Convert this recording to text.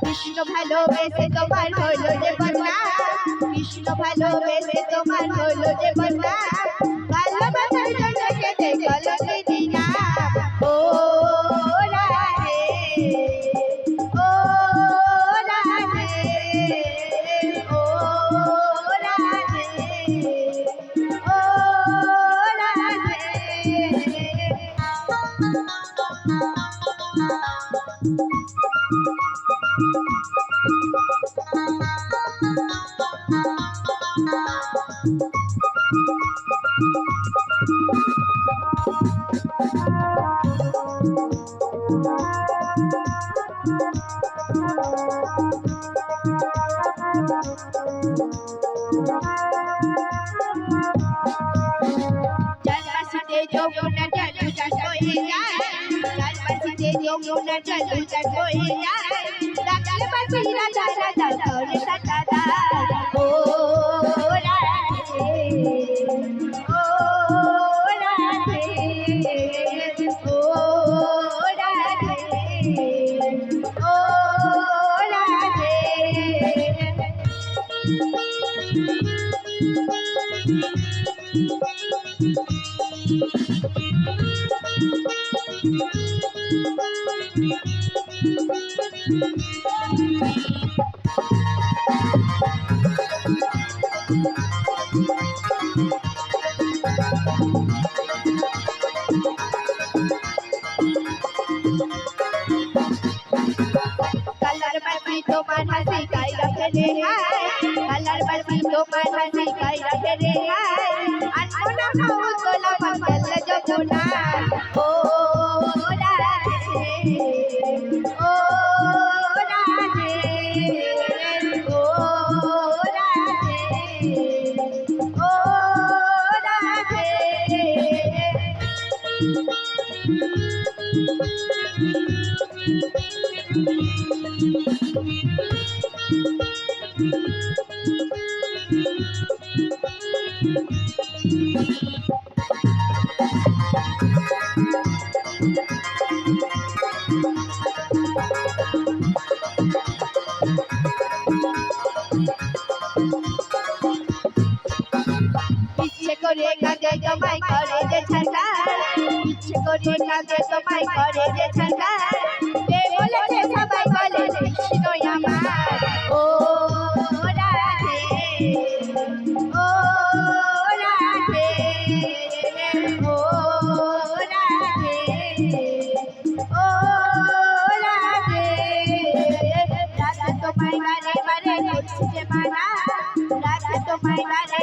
কৃষ্ণ ভালোবেসে তোমার হলো যে বন্যা, কৃষ্ণ ভালোবেসে তোমার হলো যে বন্যা, ভালোবাসার জন্য কেটে গেল দিনা। ও রাধে, ও রাধে, ও রাধে, ও রাধে। চারপাশে যমুনা জলুজান বয়ে যায়, চারপাশে যমুনা জলুজান বয়ে যায়, রাখলে বাঁচি রাজা রাজা করে সাদা। ও রাধে, ও রাধে, ও রাধে, ও রাধে। কালার বাসি তোমার হাসি গাই রাখে রে হায়, কালার বাসি তোমার হাসি গাই রাখে রে হায়, আনমনা খাও তোলা বাংলা যমুনা। ও রাধে, ও রাধে, ও রাধে, ও রাধে। ইচ্ছে করে কাঁদে তোমায় করে যে ছাড়কার, ইচ্ছে করে কাঁদে তোমায় করে যে ছাড়কার, কে বলেছে সবাই বলে কৃষ্ণই আমার। ও রাধে, ও রাধে, ও রাধে, ও রাধে। রাধা তোমায় বারে বারে করছি যে মানা, রাধা তোমায় বারে